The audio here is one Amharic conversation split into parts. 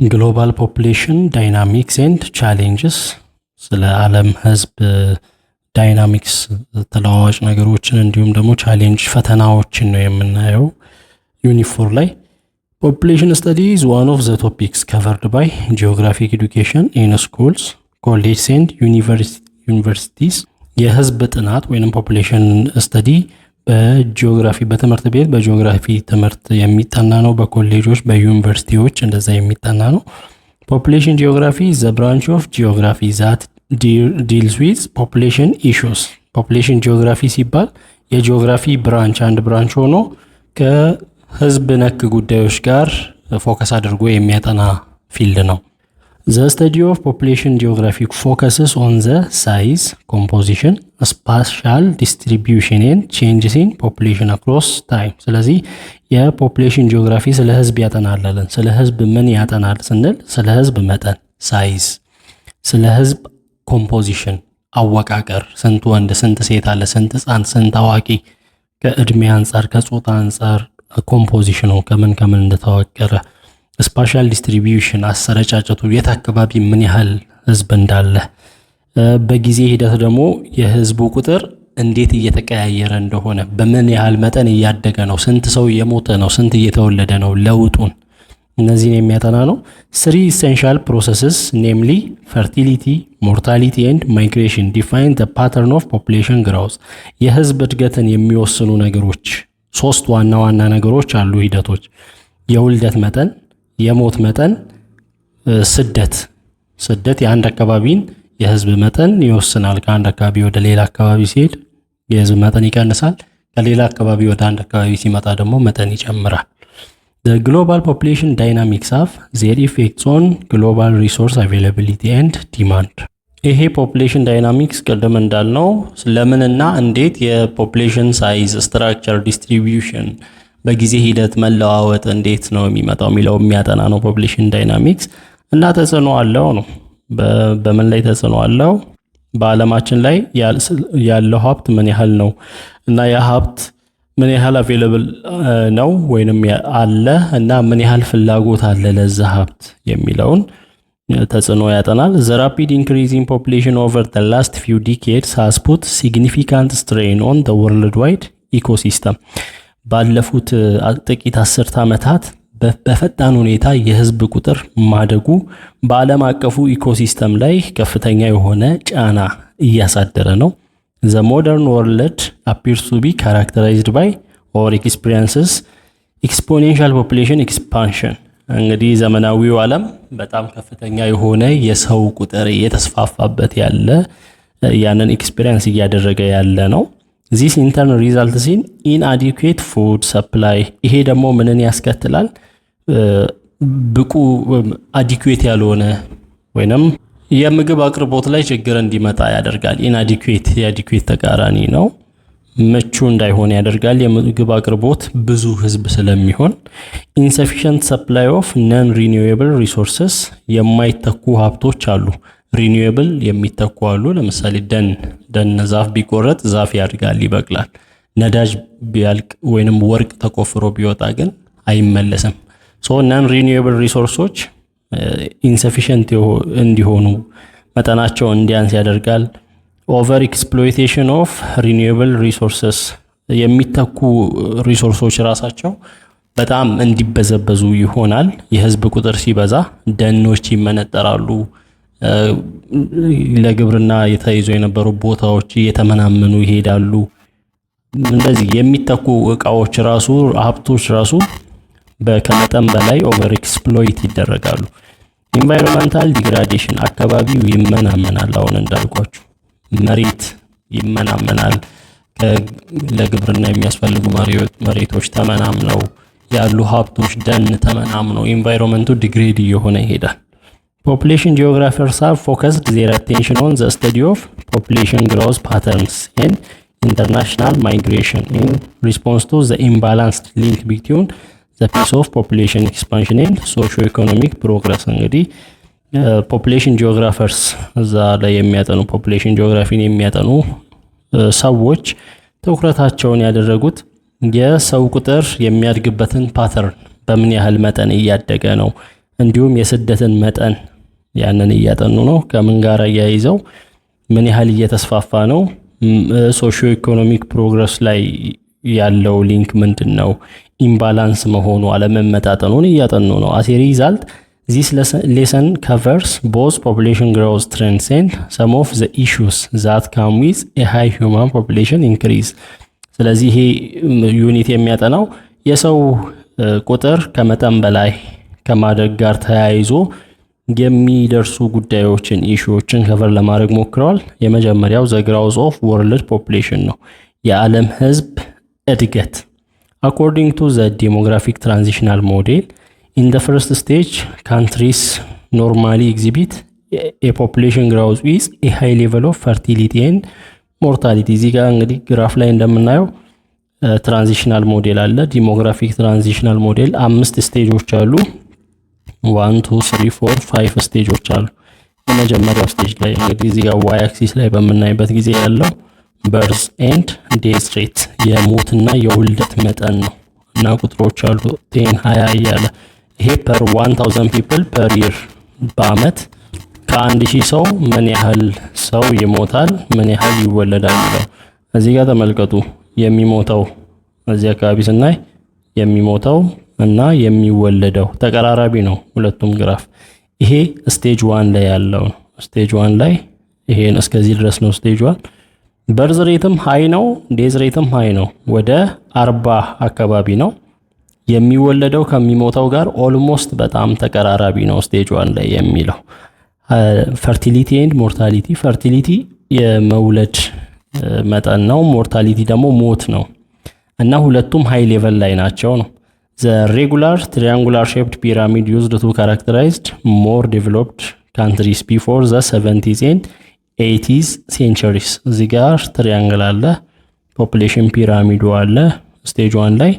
ግሎባል ፖፑሌሽን ዳይናሚክስ ኤንድ ቻሌንጅስ ስለ ዓለም ህዝብ ዳይናሚክስ ተለዋዋጭ ነገሮችን እንዲሁም ደግሞ ቻሌንጅ ፈተናዎችን ነው የምናየው። ዩኒት 4 ላይ population study is one of the topics covered by geographic education in schools, colleges and universities. የህዝብ ጥናት ወይንም population study በጂኦግራፊ በትምህርት ቤት በጂኦግራፊ ትምህርት የሚጠና ነው። በኮሌጆች በዩኒቨርሲቲዎች እንደዛ የሚጠና ነው። population geography is the branch of geography that deals with population issues. population geography ሲባል የጂኦግራፊ ብራንች አንድ ብራንች ሆኖ ከህዝብ ነክ ጉዳዮች ጋር ፎከስ አድርጎ የሚያጠና ፊልድ ነው። The study of population geography focuses on the size, composition, spatial distribution and changes in population across time. ስለዚህ የፖፑሌሽን ጂኦግራፊ ስለ ህዝብ ያጠናል። ስለ ህዝብ ምን ያጠናል ስንል ስለ ህዝብ መጠን ሳይዝ፣ ስለ ህዝብ ኮምፖዚሽን አወቃቀር፣ ስንት ወንድ ስንት ሴት አለ፣ ስንት ህፃን ስንት አዋቂ፣ ከእድሜ አንፃር ከጾታ አንፃር ኮምፖዚሽኑ ከምን ከምን እንደተዋቀረ፣ ስፓሻል ዲስትሪቢዩሽን አሰረጫጨቱ የት አካባቢ ምን ያህል ህዝብ እንዳለ፣ በጊዜ ሂደት ደግሞ የህዝቡ ቁጥር እንዴት እየተቀያየረ እንደሆነ፣ በምን ያህል መጠን እያደገ ነው፣ ስንት ሰው እየሞተ ነው፣ ስንት እየተወለደ ነው፣ ለውጡን እነዚህን የሚያጠና ነው። 3 essential processes namely fertility, mortality and migration define the pattern of population growth. የህዝብ እድገትን የሚወስኑ ነገሮች 3 ዋና ዋና ነገሮች አሉ ሂደቶች። የውልደት መጠን፣ የሞት መጠን፣ ስደት የአንድ አካባቢን የህዝብ መጠን ይወስናል። ከአንድ አካባቢ ወደ ሌላ አካባቢ ሲሄድ የህዝብ መጠን ይቀንሳል። ከሌላ አካባቢ ወደ አንድ አካባቢ ሲመጣ ደግሞ መጠን ይጨምራል። The global population dynamics have their effects on global resource availability and demand. ይሄ ፖፑሌሽን ዳይናሚክስ ቀደም እንዳልነው ለምንና እንዴት የፖፑሌሽን ሳይዝ ስትራክቸር ዲስትሪቢዩሽን በጊዜ ሂደት መለዋወጥ እንዴት ነው የሚመጣው የሚለው የሚያጠና ነው ፖፑሌሽን ዳይናሚክስ። እና ተጽዕኖ አለው ነው። በምን ላይ ተጽዕኖ አለው? በአለማችን ላይ ያለው ሀብት ምን ያህል ነው እና ያ ሀብት ምን ያህል አቬሌብል ነው ወይንም አለ እና ምን ያህል ፍላጎት አለ ለዛ ሀብት የሚለውን ተጽዕኖ ያጠናል። The rapid increase in population over the last few decades has put significant strain on the worldwide ecosystem. ባለፉት ጥቂት አስርት ዓመታት በፈጣን ሁኔታ የህዝብ ቁጥር ማደጉ በዓለም አቀፉ ኢኮሲስተም ላይ ከፍተኛ የሆነ ጫና እያሳደረ ነው። The modern world appears to be characterized by or experiences exponential population expansion. እንግዲህ ዘመናዊው ዓለም በጣም ከፍተኛ የሆነ የሰው ቁጥር እየተስፋፋበት ያለ ያንን ኤክስፒሪየንስ እያደረገ ያለ ነው። This in turn results in inadequate food supply. ይሄ ደግሞ ምንን ያስከትላል? ብቁ አዲኩዌት ያልሆነ ወይንም የምግብ አቅርቦት ላይ ችግር እንዲመጣ ያደርጋል። ኢናዲኩዌት የአዲኩዌት ተቃራኒ ነው። ምቹ እንዳይሆን ያደርጋል። የምግብ አቅርቦት ብዙ ህዝብ ስለሚሆን insufficient supply of non renewable resources የማይተኩ ሀብቶች አሉ። ሪኒዌብል የሚተኩ አሉ። ለምሳሌ ደን ዛፍ ቢቆረጥ ዛፍ ያድጋል፣ ይበቅላል። ነዳጅ ቢያልቅ ወይንም ወርቅ ተቆፍሮ ቢወጣ ግን አይመለስም። non renewable ሪሶርሶች ኢንሰፊሽንት እንዲሆኑ መጠናቸው እንዲያንስ ያደርጋል። ኦቨር ኤክስፕሎይቴሽን ኦፍ ሪኒዌብል ሪሶርስስ የሚተኩ ሪሶርሶች ራሳቸው በጣም እንዲበዘበዙ ይሆናል። የህዝብ ቁጥር ሲበዛ ደኖች ይመነጠራሉ። ለግብርና የተይዞ የነበሩ ቦታዎች እየተመናመኑ ይሄዳሉ። እንደዚህ የሚተኩ እቃዎች ራሱ ሀብቶች ራሱ ከመጠን በላይ ኦቨር ኤክስፕሎይት ይደረጋሉ። ኢንቫይሮንመንታል ዲግራዴሽን አካባቢው ይመናመናል። አሁን እንዳልኳችሁ መሬት ይመናመናል። ለግብርና የሚያስፈልጉ መሬቶች ተመናምነው ያሉ ሀብቶች ደን ተመናምነው ኢንቫይሮንመንቱ ዲግሬድ እየሆነ ይሄዳል። Population geographers have focused their attention on the study of population growth patterns and international migration in response to the imbalanced link between the pace of population expansion and socio-economic progress. እንግዲህ population geographers እዛ ላይ የሚያጠኑ population geography የሚያጠኑ ሰዎች ትኩረታቸውን ያደረጉት የሰው ቁጥር የሚያድግበትን ፓተርን በምን ያህል መጠን እያደገ ነው እንዲሁም የስደትን መጠን ያንን እያጠኑ ነው። ከምን ጋር እያይዘው ምን ያህል እየተስፋፋ ነው፣ ሶሺዮ ኢኮኖሚክ ፕሮግረስ ላይ ያለው ሊንክ ምንድን ነው፣ ኢምባላንስ መሆኑ አለመመጣጠኑን እያጠኑ ነው። አስ ኤ ሪዛልት ዚስ ሌሰን ከቨርስ ቦዝ ፖፑሌሽን ግሮዝ ትሬንድስ ኤንድ ሰም ኦፍ ዘ ኢሹስ ዛት ካም ዊዝ ኤ ሃይ ሂውማን ፖፑሌሽን ኢንክሪዝ። ስለዚህ ይሄ ዩኒት የሚያጠናው የሰው ቁጥር ከመጠን በላይ ከማደግ ጋር ተያይዞ የሚደርሱ ጉዳዮችን ኢሹዎችን ከቨር ለማድረግ ሞክረዋል። የመጀመሪያው ዘ ግሮዝ ኦፍ ወርልድ ፖፑሌሽን ነው፣ የዓለም ህዝብ እድገት። አኮርዲንግ ቱ ዘ ዴሞግራፊክ ትራንዚሽናል ሞዴል ኢን ዘ ፈርስት ስቴጅ ካንትሪስ ኖርማሊ ኤግዚቢት ኤ ፖፑሌሽን ግሮዝ ዊዝ ኤ ሃይ ሌቨል ኦፍ ፈርቲሊቲ ኤንድ ሞርታሊቲ። እዚህ ጋር እንግዲህ ግራፍ ላይ እንደምናየው ትራንዚሽናል ሞዴል አለ። ዲሞግራፊክ ትራንዚሽናል ሞዴል 5 ስቴጆች አሉ። 1 2 3 4 5 ስቴጆች አሉ። የመጀመሪያው ስቴጅ ላይ እንግዲህ እዚህ ጋር ዋይ አክሲስ ላይ በምናይበት ጊዜ ያለው በርዝ ኤንድ ዴዝ ሬት የሞትና የውልደት መጠን ነው እና ቁጥሮች አሉ 10 20 እያለ ይሄ ፐር 1000 ፒፕል ፐር ይር በአመት ከ1000 ሰው ምን ያህል ሰው ይሞታል፣ ምን ያህል ይወለዳል ነው። እዚህ ጋር ተመልከቱ። የሚሞተው እዚህ አካባቢ ስናይ የሚሞተው እና የሚወለደው ተቀራራቢ ነው ሁለቱም ግራፍ። ይሄ ስቴጅ 1 ላይ ያለው ነው። ስቴጅ 1 ላይ ይሄን እስከዚህ ድረስ ነው ስቴጅ 1። በርዝ ሬትም ሃይ ነው፣ ዴዝ ሬትም ሃይ ነው። ወደ 40 አካባቢ ነው። የሚወለደው ከሚሞተው ጋር ኦልሞስት በጣም ተቀራራቢ ነው ስቴጅ 1 ላይ የሚለው። ፈርቲሊቲ ኤንድ ሞርታሊቲ፣ ፈርቲሊቲ የመውለድ መጠን ነው፣ ሞርታሊቲ ደግሞ ሞት ነው እና ሁለቱም ሃይ ሌቨል ላይ ናቸው ነው። The regular triangular shaped pyramid used to characterize more developed countries before the 70s and 80s centuries። እዚህ ጋር ትሪያንግል አለ፣ ፖፑሌሽን ፒራሚዱ አለ። ስቴጅ 1 ላይ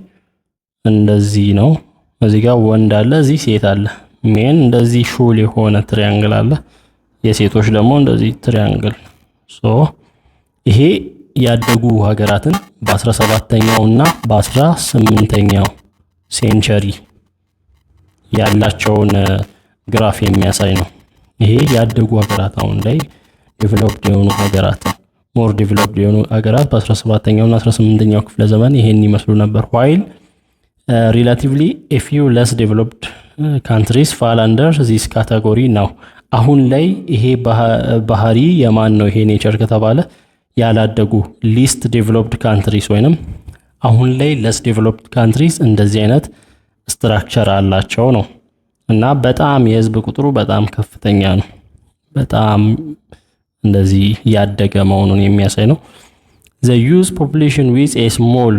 እንደዚህ ነው። እዚህ ጋር ወንድ አለ፣ እዚህ ሴት አለ። ሜን እንደዚህ ሹል የሆነ ትሪያንግል አለ፣ የሴቶች ደግሞ እንደዚህ ትሪያንግል። ሶ ይሄ ያደጉ ሀገራትን በ17ኛው እና በ18ኛው ሴንቸሪ ያላቸውን ግራፍ የሚያሳይ ነው። ይሄ ያደጉ ሀገራት አሁን ላይ ዴቨሎፕድ የሆኑ ሀገራት ሞር ዴቨሎፕድ የሆኑ ሀገራት በ17ኛው እና 18ኛው ክፍለ ዘመን ይሄን ይመስሉ ነበር። ዋይል ሪላቲቭሊ ኤ ፊው ለስ ዴቨሎፕድ ካንትሪስ ፋል አንደር ዚስ ካቴጎሪ ነው። አሁን ላይ ይሄ ባህሪ የማን ነው? ይሄ ኔቸር ከተባለ ያላደጉ ሊስት ዴቨሎፕድ ካንትሪስ ወይንም አሁን ላይ ለስ ዴቨሎፕድ ካንትሪስ እንደዚህ አይነት ስትራክቸር አላቸው ነው እና በጣም የህዝብ ቁጥሩ በጣም ከፍተኛ ነው። በጣም እንደዚህ ያደገ መሆኑን የሚያሳይ ነው። the youth population with a small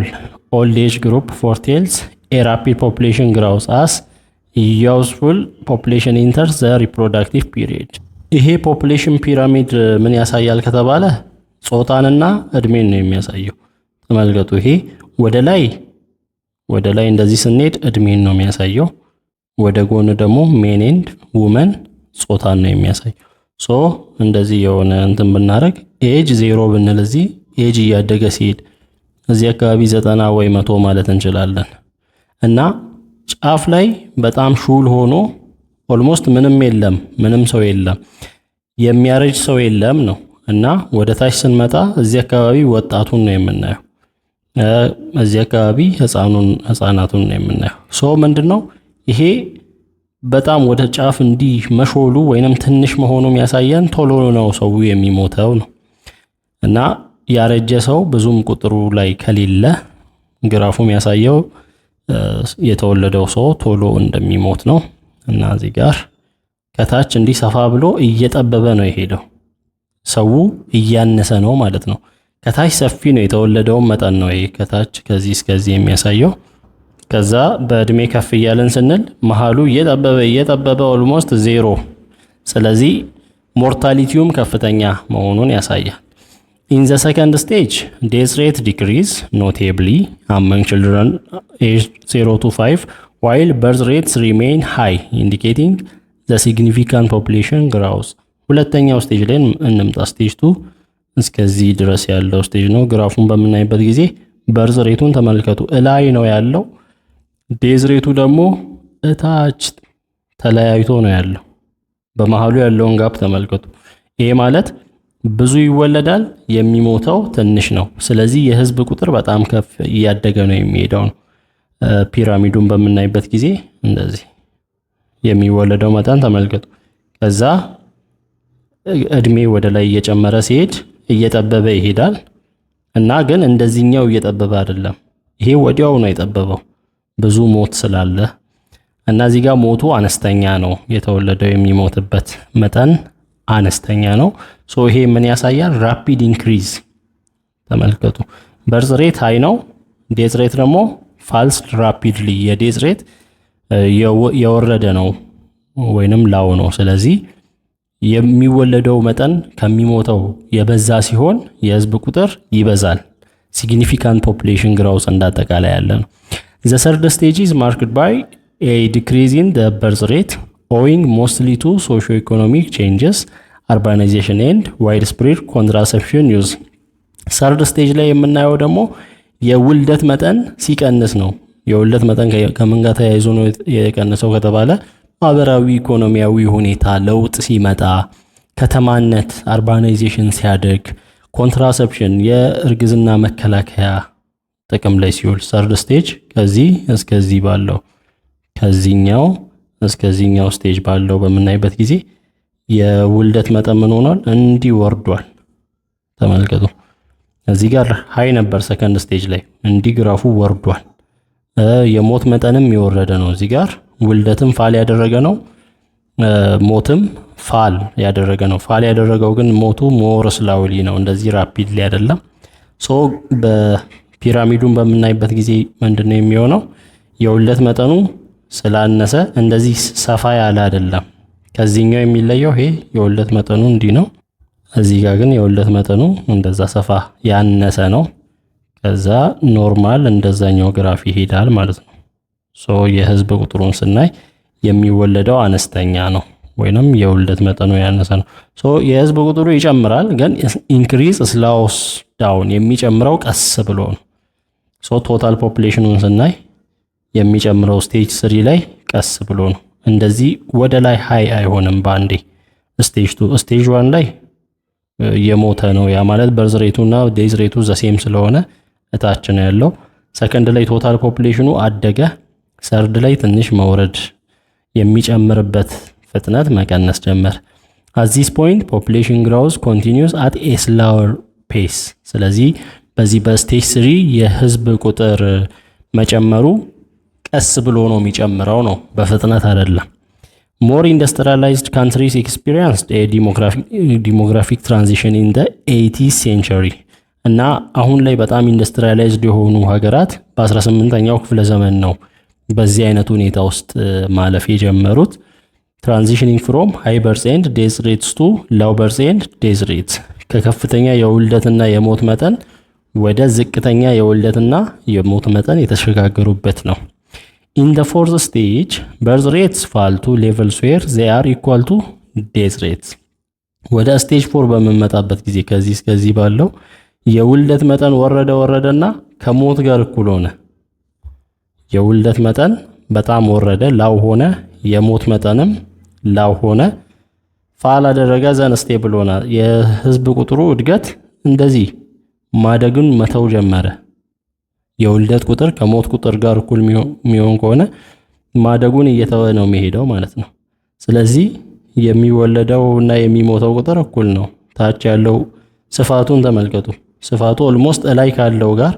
old age group foretells a rapid population growth as youthful population enters the reproductive period። ይሄ ፖፑሌሽን ፒራሚድ ምን ያሳያል ከተባለ ጾታንና እድሜን ነው የሚያሳየው። ተመልከቱ። ይሄ ወደ ላይ እንደዚህ ስንሄድ እድሜን ነው የሚያሳየው። ወደ ጎን ደግሞ ሜን ኤንድ ውመን ጾታን ነው የሚያሳየው። ሶ እንደዚህ የሆነ እንትን ብናረግ ኤጅ 0 ብንል እዚህ ኤጅ እያደገ ሲሄድ እዚህ አካባቢ 90 ወይ 100 ማለት እንችላለን እና ጫፍ ላይ በጣም ሹል ሆኖ ኦልሞስት ምንም የለም፣ ምንም ሰው የለም፣ የሚያረጅ ሰው የለም ነው እና ወደ ታች ስንመጣ እዚህ አካባቢ ወጣቱን ነው የምናየው። እዚህ አካባቢ ህፃናቱን ነው የምናየው። ሶ ምንድነው ይሄ በጣም ወደ ጫፍ እንዲህ መሾሉ ወይንም ትንሽ መሆኑ የሚያሳየን ቶሎ ነው ሰው የሚሞተው ነው እና ያረጀ ሰው ብዙም ቁጥሩ ላይ ከሌለ ግራፉ የሚያሳየው የተወለደው ሰው ቶሎ እንደሚሞት ነው እና እዚህ ጋር ከታች እንዲህ ሰፋ ብሎ እየጠበበ ነው የሄደው። ሰው እያነሰ ነው ማለት ነው። ከታች ሰፊ ነው የተወለደው መጠን ነው ይሄ ከታች ከዚህ እስከዚህ የሚያሳየው። ከዛ በእድሜ ከፍ እያለን ስንል መሃሉ እየጠበበ ኦልሞስት 0። ስለዚህ ሞርታሊቲውም ከፍተኛ መሆኑን ያሳያል። In the second stage, death rate decrease notably among children aged 0 to 5, while birth rates remain high, indicating the significant population growth. ሁለተኛው ስቴጅ ላይ እንምጣ። ስቴጅ 2 እስከዚህ ድረስ ያለው ስቴጅ ነው። ግራፉን በምናይበት ጊዜ በርዝ ሬቱን ተመልከቱ። እላይ ነው ያለው። ዴዝ ሬቱ ደግሞ እታች ተለያይቶ ነው ያለው። በመሃሉ ያለውን ጋፕ ተመልከቱ። ይሄ ማለት ብዙ ይወለዳል፣ የሚሞተው ትንሽ ነው። ስለዚህ የህዝብ ቁጥር በጣም ከፍ እያደገ ነው የሚሄደው ነው። ፒራሚዱን በምናይበት ጊዜ እንደዚህ የሚወለደው መጠን ተመልከቱ። ከዛ እድሜ ወደ ላይ እየጨመረ ሲሄድ እየጠበበ ይሄዳል እና ግን እንደዚህኛው እየጠበበ አይደለም። ይሄ ወዲያው ነው የጠበበው ብዙ ሞት ስላለ እና እዚህ ጋር ሞቱ አነስተኛ ነው። የተወለደው የሚሞትበት መጠን አነስተኛ ነው። ሶ ይሄ ምን ያሳያል? ራፒድ ኢንክሪዝ ተመልከቱ። በርዝ ሬት ሃይ ነው፣ ዴዝ ሬት ደግሞ ፋልስ ራፒድሊ። የዴዝ ሬት የወረደ ነው ወይንም ላው ነው። ስለዚህ የሚወለደው መጠን ከሚሞተው የበዛ ሲሆን የህዝብ ቁጥር ይበዛል። ሲግኒፊካንት ፖፑሌሽን ግሮውዝ እንዳጠቃላይ ያለ ነው። The third stage is marked by a decrease in the birth rate owing mostly to socio-economic changes, urbanization and widespread contraception use. third stage ላይ የምናየው ደግሞ የውልደት መጠን ሲቀንስ ነው። የውልደት መጠን ከምን ጋር ተያይዞ ነው የቀነሰው ከተባለ ማህበራዊ ኢኮኖሚያዊ ሁኔታ ለውጥ ሲመጣ፣ ከተማነት አርባናይዜሽን ሲያደግ፣ ኮንትራሰፕሽን የእርግዝና መከላከያ ጥቅም ላይ ሲውል። ሰርድ ስቴጅ ከዚህ እስከዚህ ባለው ከዚህኛው እስከዚህኛው ስቴጅ ባለው በምናይበት ጊዜ የውልደት መጠን ምን ሆኗል? እንዲህ ወርዷል። ተመልከቱ። እዚህ ጋር ሃይ ነበር ሰከንድ ስቴጅ ላይ፣ እንዲህ ግራፉ ወርዷል። የሞት መጠንም የወረደ ነው። እዚህ ጋር ውልደትም ፋል ያደረገ ነው፣ ሞትም ፋል ያደረገ ነው። ፋል ያደረገው ግን ሞቱ ሞር ስላውሊ ነው፣ እንደዚህ ራፒድሊ አይደለም። ሶ በፒራሚዱን በምናይበት ጊዜ ምንድነው የሚሆነው? የውልደት መጠኑ ስላነሰ እንደዚህ ሰፋ ያለ አይደለም። ከዚህኛው የሚለየው ይሄ የውልደት መጠኑ እንዲህ ነው። እዚህ ጋር ግን የውልደት መጠኑ እንደዛ ሰፋ ያነሰ ነው። ከዛ ኖርማል እንደዛኛው ግራፍ ይሄዳል ማለት ነው። ሶ የህዝብ ቁጥሩን ስናይ የሚወለደው አነስተኛ ነው ወይንም የውልደት መጠኑ ያነሰ ነው። ሶ የህዝብ ቁጥሩ ይጨምራል፣ ግን ኢንክሪዝ ስላውስ ዳውን የሚጨምረው ቀስ ብሎ ነው። ሶ ቶታል ፖፑሌሽኑን ስናይ የሚጨምረው ስቴጅ 3 ላይ ቀስ ብሎ ነው። እንደዚህ ወደ ላይ ሃይ አይሆንም ባንዴ። ስቴጅ 2 ስቴጅ 1 ላይ የሞተ ነው። ያ ማለት በርዝ ሬቱና ዴዝ ሬቱ ዘሴም ስለሆነ እታች ነው ያለው። ሰከንድ ላይ ቶታል ፖፑሌሽኑ አደገ። ሰርድ ላይ ትንሽ መውረድ፣ የሚጨምርበት ፍጥነት መቀነስ ጀመር። at this point population growth continues at a slower pace። ስለዚህ በዚህ በስቴጅ 3 የህዝብ ቁጥር መጨመሩ ቀስ ብሎ ነው የሚጨምረው ነው፣ በፍጥነት አይደለም። more industrialized countries experienced a demographic transition in the 18th century። እና አሁን ላይ በጣም ኢንዱስትሪያላይዝድ የሆኑ ሀገራት በ18ኛው ክፍለ ዘመን ነው በዚህ አይነት ሁኔታ ውስጥ ማለፍ የጀመሩት። ትራንዚሽኒንግ ፍሮም ሃይ በርዝ ኤንድ ዴዝ ሬትስ ቱ ሎው በርዝ ኤንድ ዴዝ ሬትስ፣ ከከፍተኛ የውልደትና የሞት መጠን ወደ ዝቅተኛ የውልደትና የሞት መጠን የተሸጋገሩበት ነው። in the fourth stage birth rates fall to levels where they are equal to death rates። ወደ ስቴጅ 4 በመመጣበት ጊዜ ከዚህ እስከዚህ ባለው የውልደት መጠን ወረደና ከሞት ጋር እኩል ሆነ። የውልደት መጠን በጣም ወረደ፣ ላው ሆነ። የሞት መጠንም ላው ሆነ፣ ፋል አደረገ፣ ዘን ስቴብል ሆነ። የህዝብ ቁጥሩ እድገት እንደዚህ ማደግን መተው ጀመረ። የውልደት ቁጥር ከሞት ቁጥር ጋር እኩል የሚሆን ከሆነ ማደጉን እየተወ ነው የሚሄደው ማለት ነው። ስለዚህ የሚወለደው እና የሚሞተው ቁጥር እኩል ነው። ታች ያለው ስፋቱን ተመልከቱ። ስፋቱ ኦልሞስት ላይ ካለው ጋር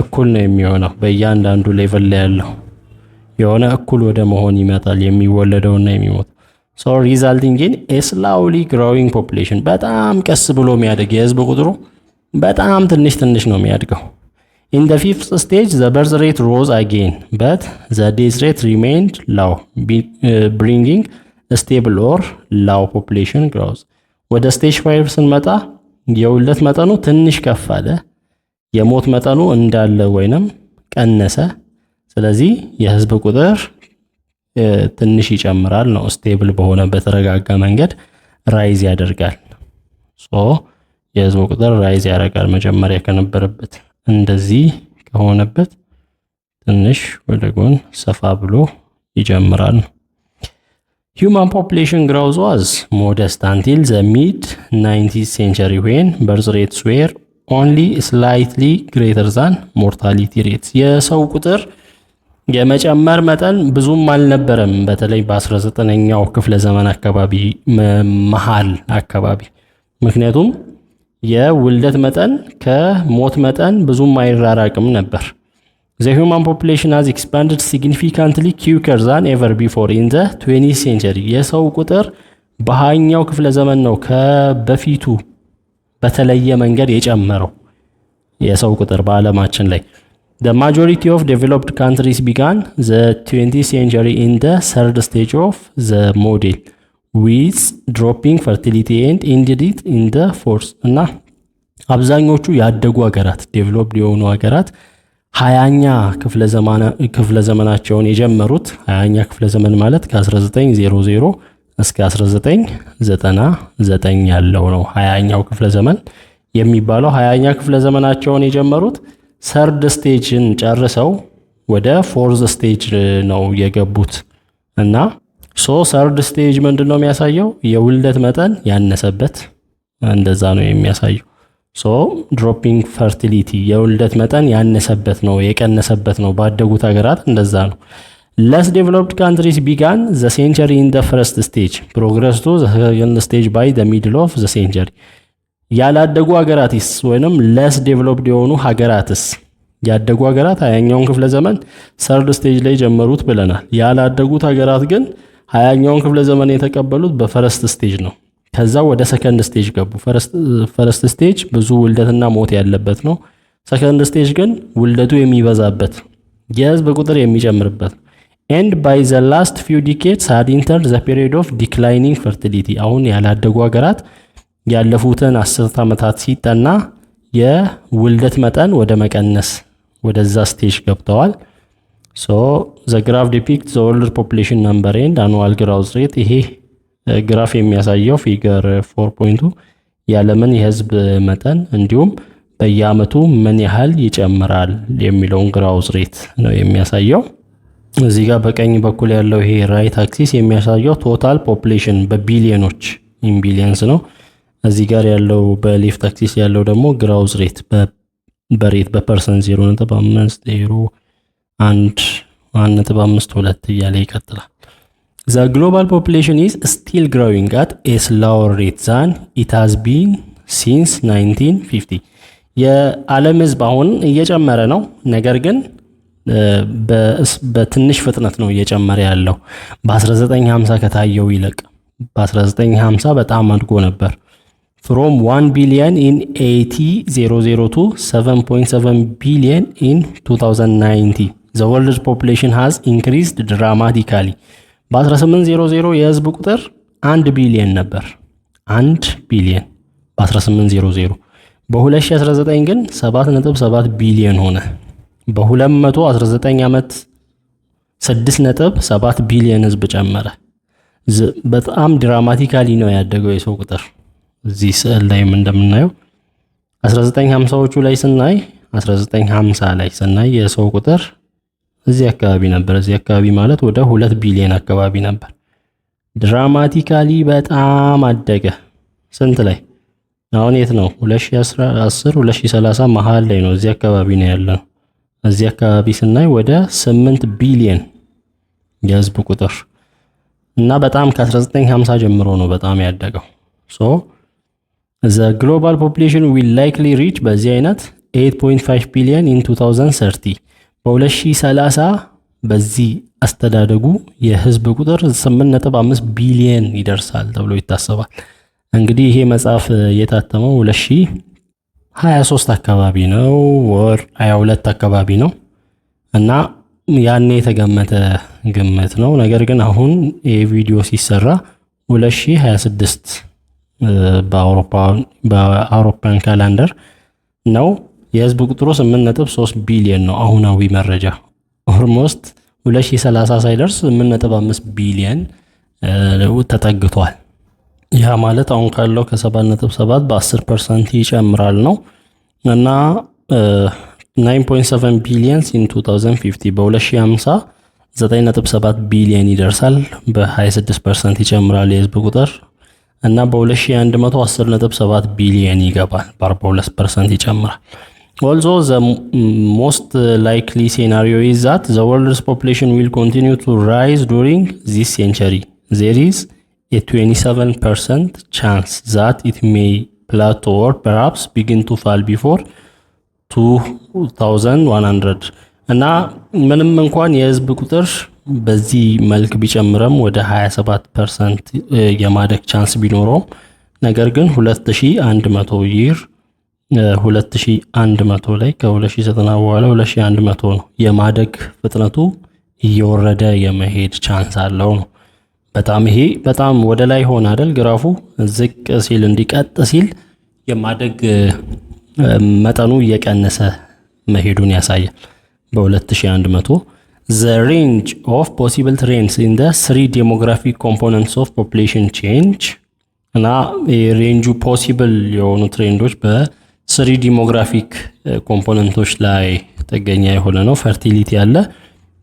እኩል ነው የሚሆነው። በእያንዳንዱ ሌቨል ላይ ያለው የሆነ እኩል ወደ መሆን ይመጣል የሚወለደውና የሚሞተው። ሶ ሪዛልቲንግ ኢን ኤ ስላውሊ ግሮዊንግ ፖፑሌሽን፣ በጣም ቀስ ብሎ የሚያድግ የህዝብ ቁጥሩ በጣም ትንሽ ነው የሚያድገው። in the fifth stage the birth rate rose again but the death rate remained low, bringing a stable or low population growth። ወደ ስቴጅ 5 ስንመጣ የውልደት መጠኑ ትንሽ ከፍ አለ፣ የሞት መጠኑ እንዳለ ወይንም ቀነሰ። ስለዚህ የህዝብ ቁጥር ትንሽ ይጨምራል ነው፣ ስቴብል በሆነ በተረጋጋ መንገድ ራይዝ ያደርጋል። ሶ የህዝብ ቁጥር ራይዝ ያደርጋል መጀመሪያ ከነበረበት። እንደዚህ ከሆነበት ትንሽ ወደ ጎን ሰፋ ብሎ ይጀምራል። Human population growth was modest until the mid-19th century when birth rates were only slightly greater than mortality rates. የሰው ቁጥር የመጨመር መጠን ብዙም አልነበረም፣ በተለይ በ19ኛው ክፍለ ዘመን አካባቢ መሃል አካባቢ። ምክንያቱም የውልደት መጠን ከሞት መጠን ብዙም አይራራቅም ነበር። The human population has expanded significantly quicker than ever before in the 20th century. የሰው ቁጥር በሃያኛው ክፍለ ዘመን ነው ከበፊቱ በተለየ መንገድ የጨመረው የሰው ቁጥር በዓለማችን ላይ። The majority of developed countries began the 20th century in the third stage of the model, with dropping fertility and ended it in the fourth. እና አብዛኞቹ ያደጉ ሀገራት ዴቨሎፕድ የሆኑ ሀገራት 20ኛ ክፍለ ዘመናቸውን የጀመሩት 20ኛ ክፍለ ዘመን ማለት ከ1900 እስከ 1999 ያለው ነው። 20ኛው ክፍለ ዘመን የሚባለው 20ኛ ክፍለ ዘመናቸውን የጀመሩት ሰርድ ስቴጅን ጨርሰው ወደ ፎርዝ ስቴጅ ነው የገቡት። እና ሰርድ ስቴጅ ምንድነው የሚያሳየው? የውልደት መጠን ያነሰበት እንደዛ ነው የሚያሳየው። ድሮፒንግ ፈርቲሊቲ የውልደት መጠን ያነሰበት ነው የቀነሰበት ነው። ባደጉት ሀገራት እንደዛ ነው። less developed countries began the century in the first stage, progress to the second stage by the middle of the century. ያላደጉ ሀገራትስ ወይንም less developed የሆኑ ሀገራትስ? ያደጉ ሀገራት 20ኛውን ክፍለ ዘመን ሰርድ ስቴጅ ላይ ጀመሩት ብለናል። ያላደጉት ሀገራት ግን 20ኛውን ክፍለ ዘመን የተቀበሉት በፈረስት ስቴጅ ነው። ከዛ ወደ ሰከንድ ስቴጅ ገቡ። ፈረስት ስቴጅ ብዙ ውልደትና ሞት ያለበት ነው። ሰከንድ ስቴጅ ግን ውልደቱ የሚበዛበት የህዝብ ቁጥር የሚጨምርበት። and by the last few decades had entered the period of declining fertility. አሁን ያላደጉ ሀገራት ያለፉትን 10 ዓመታት ሲጠና የውልደት መጠን ወደ መቀነስ ወደዛ ስቴጅ ገብተዋል። the graph depicts the world population number and annual growth rate. ይሄ ግራፍ የሚያሳየው ፊገር 4.2 የዓለምን የህዝብ መጠን እንዲሁም በየአመቱ ምን ያህል ይጨምራል የሚለውን ግራውዝ ሬት ነው የሚያሳየው። እዚህ ጋር በቀኝ በኩል ያለው ይሄ ራይት አክሲስ የሚያሳየው ቶታል ፖፑሌሽን በቢሊዮኖች ኢን ቢሊየንስ ነው። እዚህ ጋር ያለው በሌፍት አክሲስ ያለው ደግሞ ግራውዝ ሬት በሬት በፐርሰንት 0.501.52 እያለ ይቀጥላል። The global population is still growing at a slower rate than it has been since 1950. የዓለም ህዝብ አሁን እየጨመረ ነው፣ ነገር ግን በትንሽ ፍጥነት ነው እየጨመረ ያለው። በ1950 ከታየው ይልቅ በ1950 በጣም አድጎ ነበር። from 1 billion in 8000 to 7.7 billion in 2090. The world's population has increased dramatically. በ1800 የህዝብ ቁጥር 1 ቢሊዮን ነበር። 1 ቢሊዮን በ1800። በ2019 ግን 7.7 ቢሊዮን ሆነ። በ219 ዓመት 6.7 ቢሊዮን ህዝብ ጨመረ። በጣም ድራማቲካሊ ነው ያደገው የሰው ቁጥር። እዚህ ስዕል ላይም እንደምናየው 1950ዎቹ ላይ ስናይ 1950 ላይ ስናይ የሰው ቁጥር እዚህ አካባቢ ነበር። እዚህ አካባቢ ማለት ወደ 2 ቢሊዮን አካባቢ ነበር። ድራማቲካሊ በጣም አደገ። ስንት ላይ አሁን የት ነው? 2010 2030 መሃል ላይ ነው። እዚህ አካባቢ ነው ያለው። እዚህ አካባቢ ስናይ ወደ 8 ቢሊዮን የህዝብ ቁጥር እና በጣም ከ1950 ጀምሮ ነው በጣም ያደገው። the global population will likely reach በዚህ አይነት 8.5 ቢሊዮን in 2030. በ2030 በዚህ አስተዳደጉ የህዝብ ቁጥር 8.5 ቢሊዮን ይደርሳል ተብሎ ይታሰባል። እንግዲህ ይሄ መጽሐፍ የታተመው 2023 አካባቢ ነው ወር 22 አካባቢ ነው እና ያኔ የተገመተ ግምት ነው። ነገር ግን አሁን ይሄ ቪዲዮ ሲሰራ 2026 በአውሮፓን ካላንደር ነው። የህዝብ ቁጥሩ 8.3 ቢሊዮን ነው አሁናዊ መረጃ። ኦልሞስት 2030 ሳይደርስ 8.5 ቢሊዮን ተጠግቷል። ያ ማለት አሁን ካለው ከ7.7 በ10% ይጨምራል ነው እና 9.7 ቢሊዮን in 2050 በ2050 9.7 ቢሊዮን ይደርሳል። በ26% ይጨምራል የህዝብ ቁጥር እና በ2100 10.7 ቢሊዮን ይገባል። በ42% ይጨምራል። Also, the most likely scenario is that the world's population will continue to rise during this century. There is a 27% chance that it may plateau or perhaps begin to fall before 2100. እና ምንም እንኳን የህዝብ ቁጥር በዚህ መልክ ቢጨምረም ወደ 27% የማደግ ቻንስ ቢኖረው ነገር ግን 2100 ይር 2100 ላይ ከ2090 በኋላ 2100 ነው የማደግ ፍጥነቱ እየወረደ የመሄድ ቻንስ አለው ነው። ይሄ በጣም ወደ ላይ ሆነ አይደል ግራፉ ዝቅ ሲል እንዲቀጥ ሲል የማደግ መጠኑ እየቀነሰ መሄዱን ያሳያል። በ2100 the range of possible trends in the three demographic components of population change እና ሬንጁ ፖሲብል የሆኑ ትሬንዶች በስሪ ዲሞግራፊክ ኮምፖነንቶች ላይ ተገኛ የሆነ ነው። ፈርቲሊቲ አለ፣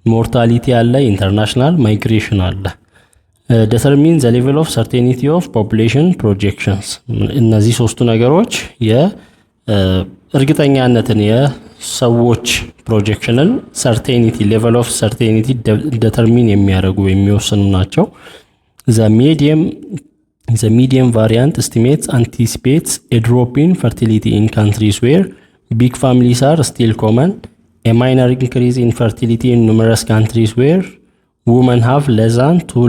ሞርታሊቲ አለ፣ ኢንተርናሽናል ማይግሬሽን አለ። determine the level of certainty of population projections እነዚህ ሶስቱ ነገሮች የእርግጠኛነትን የሰዎች ፕሮጀክሽንን certainty level of certainty determine የሚያደርጉ የሚወስኑ ናቸው። the median variant estimates anticipates a drop in fertility in countries where big families are still common, a minor increase in fertility in numerous countries where women have less than 2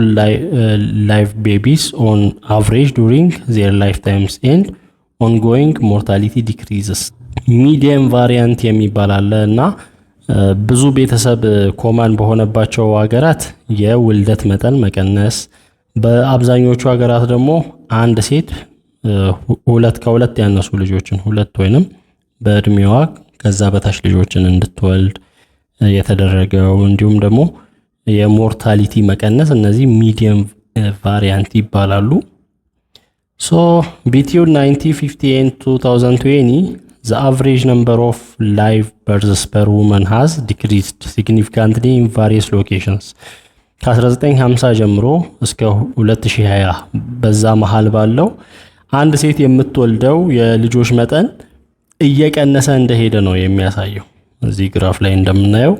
live babies on average during their lifetimes, and ongoing mortality decreases. ሚዲየም ቫሪያንት የሚባል አለ እና ብዙ ቤተሰብ ኮማን በሆነባቸው ሀገራት የውልደት መጠን መቀነስ፣ በአብዛኞቹ ሀገራት ደግሞ አንድ ሴት ከሁለት ያነሱ ልጆችን ሁለት ወይንም በእድሜዋ ከዛ በታች ልጆችን እንድትወልድ የተደረገው እንዲሁም ደግሞ የሞርታሊቲ መቀነስ እነዚህ ሚዲየም ቫሪያንት ይባላሉ። ሶ between 1950 and 2020 the average number of live births per woman has decreased significantly in various locations. ከ1950 ጀምሮ እስከ 2020 በዛ መሃል ባለው አንድ ሴት የምትወልደው የልጆች መጠን እየቀነሰ እንደሄደ ነው የሚያሳየው። እዚህ ግራፍ ላይ እንደምናየው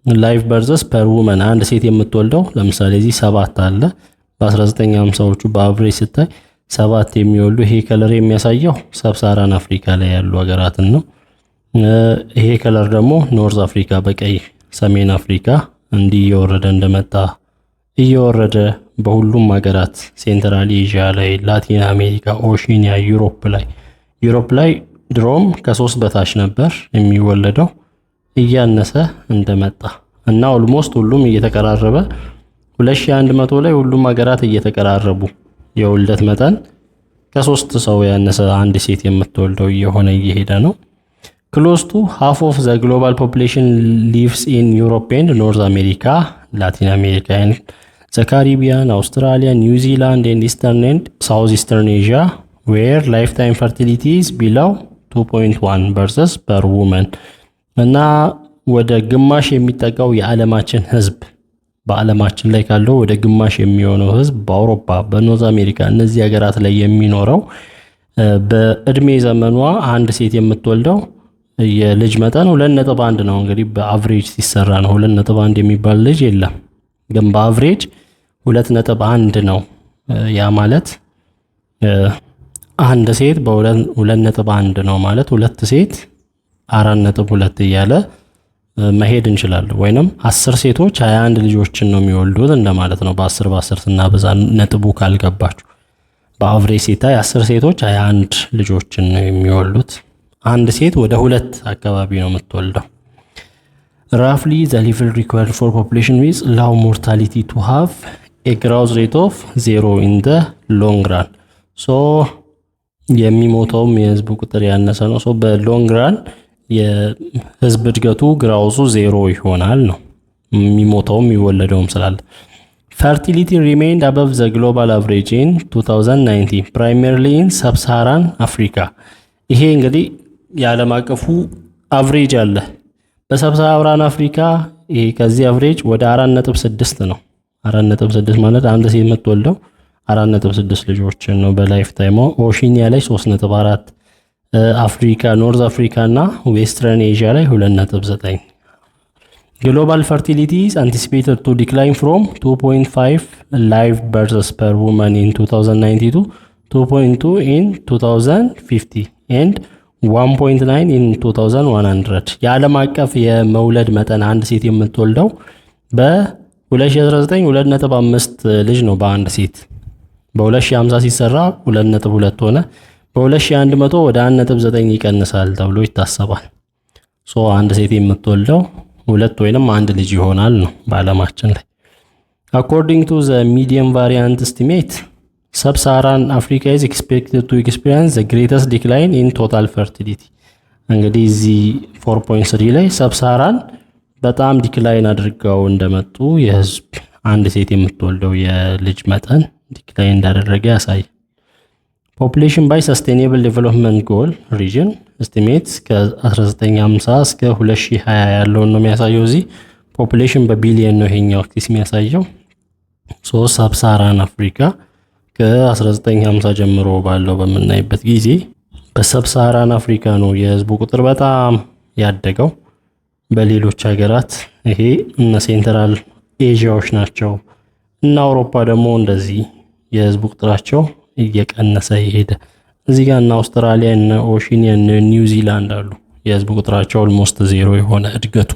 ላይቭ በርዝስ ፐር ውመን አንድ ሴት የምትወልደው ለምሳሌ እዚህ 7 አለ። በ1950ዎቹ በአቨሬጅ ስታይ 7 የሚወልዱ ይሄ ከለር የሚያሳየው ሰብሳራን አፍሪካ ላይ ያሉ ሀገራትን ነው። ይሄ ከለር ደግሞ ኖርዝ አፍሪካ በቀይ ሰሜን አፍሪካ እንዲህ እየወረደ እንደመጣ እየወረደ በሁሉም ሀገራት ሴንትራል ኤዥያ ላይ፣ ላቲን አሜሪካ፣ ኦሺኒያ፣ ዩሮፕ ላይ ድሮም ከ3 በታች ነበር የሚወለደው እያነሰ እንደመጣ እና ኦልሞስት ሁሉም እየተቀራረበ 2100 ላይ ሁሉም ሀገራት እየተቀራረቡ የውልደት መጠን ከ3 ሰው ያነሰ አንድ ሴት የምትወልደው እየሆነ እየሄደ ነው። close to half of the global population lives in Europe and North America, Latin America and the Caribbean, Australia, New Zealand and Eastern and Southeastern Asia, where lifetime fertility is below 2.1 births per woman. እና ወደ ግማሽ የሚጠጋው የዓለማችን ህዝብ በዓለማችን ላይ ካለው ወደ ግማሽ የሚሆነው ህዝብ በአውሮፓ በኖርዝ አሜሪካ እነዚህ ሀገራት ላይ የሚኖረው በእድሜ ዘመኗ አንድ ሴት የምትወልደው የልጅ መጠን 2.1 ነው። እንግዲህ በአቨሬጅ ሲሰራ ነው 2.1 የሚባል ልጅ የለም፣ ግን በአቨሬጅ 2.1 ነው። ያ ማለት አንድ ሴት በ2.1 ነው ማለት ሁለት ሴት 4.2 እያለ መሄድ እንችላለን። ወይንም 10 ሴቶች 21 ልጆችን ነው የሚወልዱት እንደማለት ነው። በ10 ስናበዛ ነጥቡ ካልገባችሁ በአቨሬጅ ሲታይ 10 ሴቶች 21 ልጆችን ነው የሚወልዱት። አንድ ሴት ወደ 2 አካባቢ ነው የምትወልደው። roughly the level required for population with low mortality to have a growth rate of 0 in the long run. so የሚሞተውም የህዝብ ቁጥር ያነሰ ነው። so በሎንግ ራን የህዝብ እድገቱ ግራውሱ 0 ይሆናል ነው የሚሞተውም የሚወለደውም ስላለ። fertility remained above the global average in 2019 primarily in sub-Saharan Africa. ይሄ እንግዲህ የዓለም አቀፉ አቨሬጅ አለ። በሰብሳራን አፍሪካ ይሄ ከዚህ አቨሬጅ ወደ 4.6 ነው። 4.6 ማለት አንድ ሴት የምትወልደው 4.6 ልጆችን ነው በላይፍ ታይሟ። ኦሺኒያ ላይ 3.4፣ አፍሪካ ኖርዝ አፍሪካ እና ዌስተርን ኤዥያ ላይ 2.9። ግሎባል ፈርቲሊቲ is anticipated to decline from 2.5 live births per woman in 2090 to 2.2 in 2050 and 1.9 in 2100። የዓለም አቀፍ የመውለድ መጠን አንድ ሴት የምትወልደው በ2019 2.5 ልጅ ነው በአንድ ሴት። በ2050 ሲሰራ 2.2 ሆነ። በ2100 ወደ 1.9 ይቀንሳል ተብሎ ይታሰባል። አንድ ሴት የምትወልደው 2 ወይንም 1 ልጅ ይሆናል ነው በዓለማችን ላይ። According to the median variant estimate, Sub-Saharan Africa is expected to experience the greatest decline in total fertility። እንግዲህ እዚህ 4.3 ላይ ሰብሳራን በጣም ዲክላይን አድርገው እንደመጡ የህዝብ አንድ ሴት የምትወልደው የልጅ መጠን ዲክላይን እንዳደረገ ያሳይ። ፖፑሌሽን ባይ ሰስቴኔብል ዴቨሎፕመንት ጎል ሪጅን ኤስቲሜትስ ከ1950 እስከ 2020 ያለውን ነው የሚያሳየው። እዚህ ፖፑሌሽን በቢሊየን ነው ይሄኛው አክሲስ የሚያሳየው። ሰብሳራን አፍሪካ ከ1950 ጀምሮ ባለው በምናይበት ጊዜ በሰብሳራን አፍሪካ ነው የህዝቡ ቁጥር በጣም ያደገው። በሌሎች ሀገራት ይሄ እነ ሴንትራል ኤዥያዎች ናቸው እና አውሮፓ ደግሞ እንደዚህ የህዝቡ ቁጥራቸው እየቀነሰ ይሄደ። እዚህ ጋር እና አውስትራሊያ እና ኦሺኒያ እና ኒውዚላንድ አሉ የህዝቡ ቁጥራቸው ኦልሞስት ዜሮ የሆነ እድገቱ።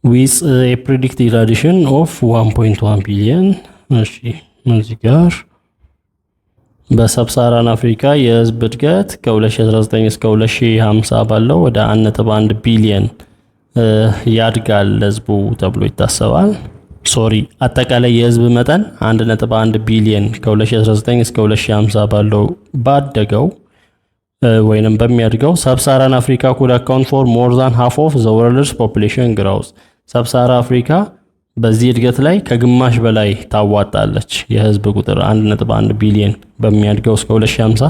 with a predicted addition of 1.1 billion። እሺ እዚህ ጋር በሰብሳራን አፍሪካ የህዝብ እድገት ከ2019 እስከ 2050 ባለው ወደ 1.1 ቢሊየን ያድጋል ህዝቡ ተብሎ ይታሰባል። አጠቃላይ የህዝብ መጠን 1.1 ቢሊየን ከ2019 እስከ 2050 ባለው ባደገው ወይንም በሚያድገው ሰብሳራን አፍሪካ could account for more than half of the world's population growth። ሰብሳራ አፍሪካ በዚህ እድገት ላይ ከግማሽ በላይ ታዋጣለች። የህዝብ ቁጥር 1.1 ቢሊየን በሚያድገው እስከ 2050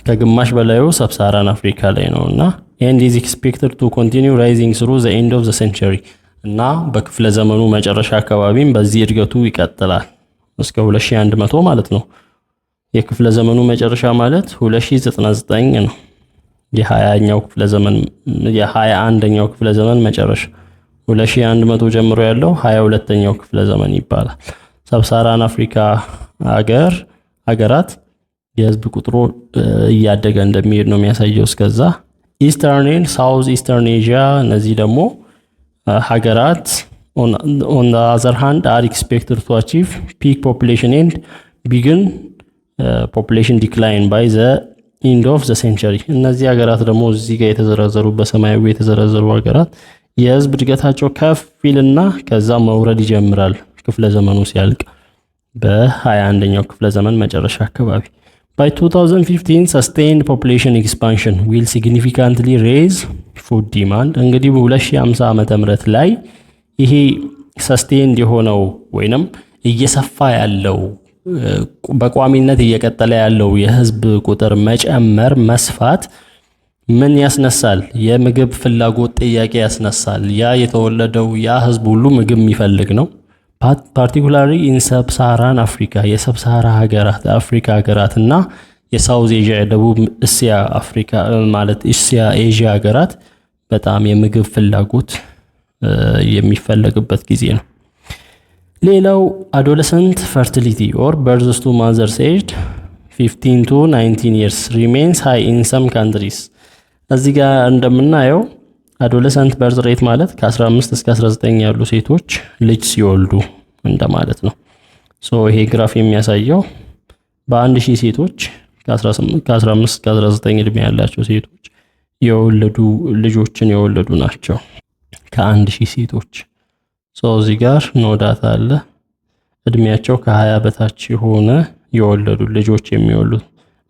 ከግማሽ በላዩ ሰብሳራን አፍሪካ ላይ ነውና and is expected to continue rising through the end of the century። እና በክፍለ ዘመኑ መጨረሻ አካባቢም በዚህ እድገቱ ይቀጥላል እስከ 2100 ማለት ነው። የክፍለ ዘመኑ መጨረሻ ማለት 2099 ነው። የ20ኛው ክፍለ ዘመን የ21ኛው ክፍለ ዘመን መጨረሻ 2100 ጀምሮ ያለው 22ኛው ክፍለ ዘመን ይባላል። ሰብሳራን አፍሪካ ሀገራት የህዝብ ቁጥሩ እያደገ እንደሚሄድ ነው የሚያሳየው። እስከዛ ኢስተርን ኤንድ ሳውዝ ኢስተርን ኤዥያ እነዚህ ደግሞ ሀገራት on the other hand are expected to achieve peak population and begin population decline by the end of the century። እነዚህ ሀገራት ደግሞ እዚህ ጋር የተዘረዘሩ በሰማያዊ የተዘረዘሩ ሀገራት የህዝብ እድገታቸው ከፍ ይልና ከዛ መውረድ ይጀምራል ክፍለ ዘመኑ ሲያልቅ በ21ኛው ክፍለ ዘመን መጨረሻ አካባቢ። by 2015 sustained population expansion will significantly raise food demand። እንግዲህ በ2050 ዓመተ ምህረት ላይ ይሄ ሰስቴንድ የሆነው ወይንም እየሰፋ ያለው በቋሚነት እየቀጠለ ያለው የህዝብ ቁጥር መጨመር መስፋት ምን ያስነሳል? የምግብ ፍላጎት ጥያቄ ያስነሳል። ያ የተወለደው ያ ህዝብ ሁሉ ምግብ የሚፈልግ ነው። particularly in sub-Saharan Africa የሰብሳራ ሀገራት አፍሪካ ሀገራት እና የሳውዝ ኤዥያ ደቡብ እስያ አፍሪካ ማለት እስያ ኤዥያ ሀገራት በጣም የምግብ ፍላጎት የሚፈልግበት ጊዜ ነው። ሌላው adolescent fertility or births to mothers aged 15 to 19 years remains high in some countries። እዚህ ጋር እንደምናየው አዶለሰንት በርዝ ሬት ማለት ከ15 እስከ 19 ያሉ ሴቶች ልጅ ሲወልዱ እንደማለት ነው። ይሄ ግራፍ የሚያሳየው በ1000 ሴቶች ከ15 እስከ 19 እድሜ ያላቸው ሴቶች የወለዱ ልጆችን የወለዱ ናቸው ከ1000 ሴቶች። እዚህ ጋር ኖዳታ አለ እድሜያቸው ከ20 በታች የሆነ የወለዱ ልጆች የሚወልዱ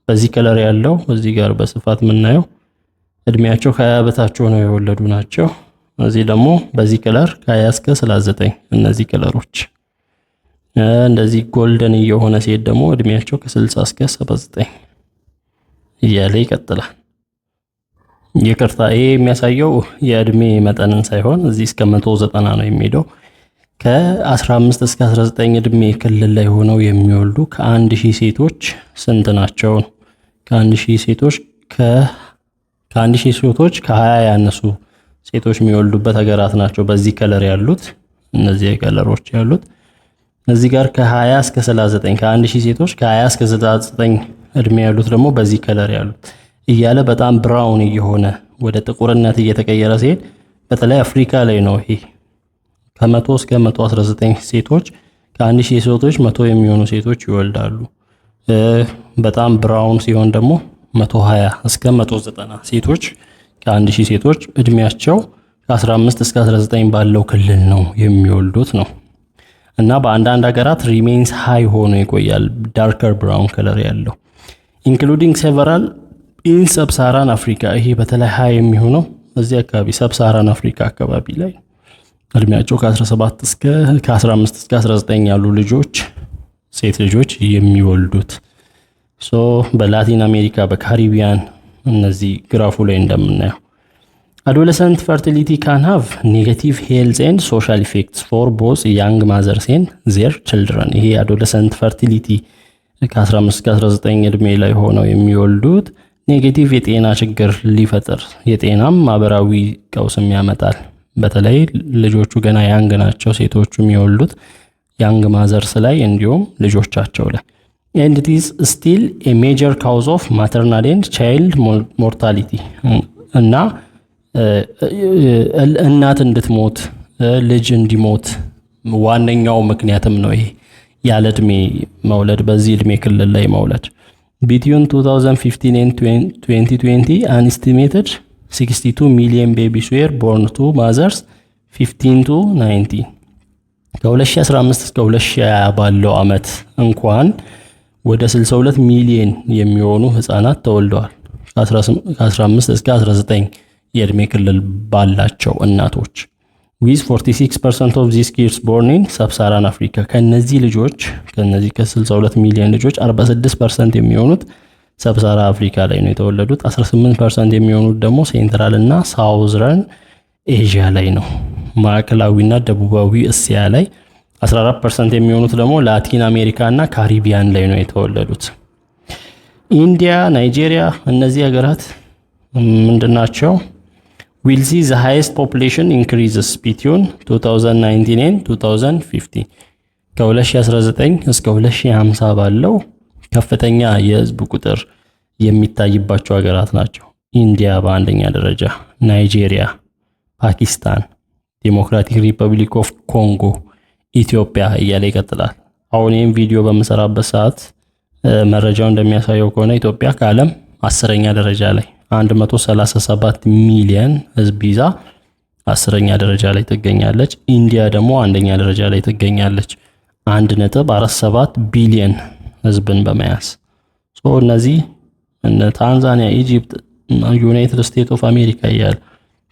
በዚህ ከለር ያለው እዚህ ጋር በስፋት የምናየው እድሜያቸው ከ20 በታች ሆነው የወለዱ ናቸው። እዚህ ደግሞ በዚህ ከለር ከ20 እስከ 39 እነዚህ ከለሮች እንደዚህ ጎልደን የሆነ ሴት ደግሞ እድሜያቸው ከ60 እስከ 79 እያለ ይቀጥላል። ይቅርታ፣ ይሄ የሚያሳየው የእድሜ መጠንን ሳይሆን እዚህ እስከ 190 ነው የሚሄደው። ከ15 እስከ 19 እድሜ ክልል ላይ ሆነው የሚወልዱ ከ1000 ሴቶች ስንት ናቸው? ከ1000 ሴቶች ከ20 ያነሱ ሴቶች የሚወልዱበት ሀገራት ናቸው በዚህ ከለር ያሉት። እነዚህ ከለሮች ያሉት እዚህ ጋር ከ20 እስከ 39 ከ1000 ሴቶች ከ20 እስከ 39 እድሜ ያሉት ደግሞ በዚህ ከለር ያሉት እያለ በጣም ብራውን እየሆነ ወደ ጥቁርነት እየተቀየረ ሲሄድ በተለይ አፍሪካ ላይ ነው ይሄ ከ100 እስከ 119 ሴቶች ከ1000 ሴቶች 100 የሚሆኑ ሴቶች ይወልዳሉ። በጣም ብራውን ሲሆን ደግሞ 120 እስከ 190 ሴቶች ከ1000 ሴቶች እድሜያቸው ከ15 እስከ 19 ባለው ክልል ነው የሚወልዱት ነው። እና በአንዳንድ ሀገራት ሪሜንስ ሃይ ሆኖ ይቆያል ዳርከር ብራውን ከለር ያለው ኢንክሉዲንግ ሴቨራል ኢን ሰብሳራን አፍሪካ። ይሄ በተለይ ሃይ የሚሆነው እዚህ አካባቢ ሰብሳራን አፍሪካ አካባቢ ላይ እድሜያቸው ከ15 እስከ 19 ያሉ ልጆች ሴት ልጆች የሚወልዱት። በላቲን አሜሪካ በካሪቢያን እነዚህ ግራፉ ላይ እንደምናየው adolescent fertility can have negative health and social effects for both young mothers and their children። ይሄ adolescent fertility ከ15 እስከ 19 እድሜ ላይ ሆነው የሚወልዱት ኔጌቲቭ የጤና ችግር ሊፈጥር የጤናም ማህበራዊ ቀውስም ያመጣል። በተለይ ልጆቹ ገና ያንግ ናቸው ሴቶቹ የሚወልዱት ያንግ ማዘርስ ላይ እንዲሁም ልጆቻቸው ላይ and it is still a major cause of maternal and child mortality እና እናት እንድትሞት ልጅ እንዲሞት ዋነኛው ምክንያትም ነው ይሄ ያለ እድሜ መውለድ በዚህ እድሜ ክልል ላይ መውለድ። between 2015 and 2020 an estimated 62 million babies were born to mothers 15 to 19 ከ2015 እስከ 2020 ባለው አመት እንኳን ወደ 62 ሚሊዮን የሚሆኑ ህፃናት ተወልደዋል ከ15 እስከ 19 የእድሜ ክልል ባላቸው እናቶች with 46% of these kids born in sub-Saharan Africa። ከነዚህ ከ62 ሚሊዮን ልጆች 46% የሚሆኑት ሰብሳራ አፍሪካ ላይ ነው የተወለዱት። 18% የሚሆኑት ደግሞ ሴንትራል እና ሳውዝረን ኤዥያ ላይ ነው፣ ማዕከላዊና ደቡባዊ እስያ ላይ። 14% የሚሆኑት ደግሞ ላቲን አሜሪካ እና ካሪቢያን ላይ ነው የተወለዱት። ኢንዲያ፣ ናይጄሪያ እነዚህ ሀገራት ምንድናቸው? we'll see the highest population increases between 2019 and 2050 ከ2019 እስከ 2050 ባለው ከፍተኛ የህዝብ ቁጥር የሚታይባቸው ሀገራት ናቸው። ኢንዲያ በአንደኛ ደረጃ፣ ናይጄሪያ፣ ፓኪስታን፣ ዲሞክራቲክ ሪፐብሊክ ኦፍ ኮንጎ፣ ኢትዮጵያ እያለ ይቀጥላል። አሁን ይህን ቪዲዮ በመሰራበት ሰዓት መረጃው እንደሚያሳየው ከሆነ ኢትዮጵያ ከዓለም 10ኛ ደረጃ ላይ 137 ሚሊዮን ህዝብ ይዛ 10ኛ ደረጃ ላይ ትገኛለች። ኢንዲያ ደግሞ አንደኛ ደረጃ ላይ ትገኛለች 1.47 ቢሊዮን ህዝብን በመያዝ። እነዚህ እነ ታንዛኒያ፣ ኢጂፕት፣ ዩናይትድ ስቴትስ ኦፍ አሜሪካ እያለ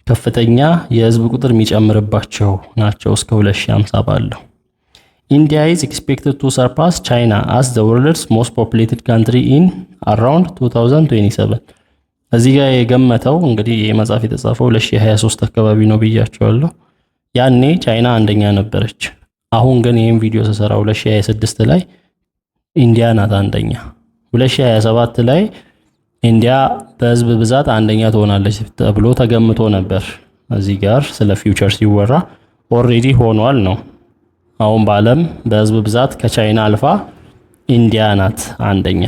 ከፍተኛ የህዝብ ቁጥር የሚጨምርባቸው ናቸው እስከ 2050 ባለው። India is expected to surpass China as the world's most populated country in around 2027። እዚህ ጋር የገመተው እንግዲህ የመጽሐፍ የተጻፈው 2023 አካባቢ ነው ብያቸዋለሁ። ያኔ ቻይና አንደኛ ነበረች። አሁን ግን ይሄን ቪዲዮ ተሰራ 2026 ላይ ኢንዲያ ናት አንደኛ። 2027 ላይ ኢንዲያ በህዝብ ብዛት አንደኛ ትሆናለች ተብሎ ተገምቶ ነበር። እዚህ ጋር ስለ ፊውቸር ሲወራ ኦሬዲ ሆኗል ነው። አሁን በዓለም በህዝብ ብዛት ከቻይና አልፋ ኢንዲያ ናት አንደኛ።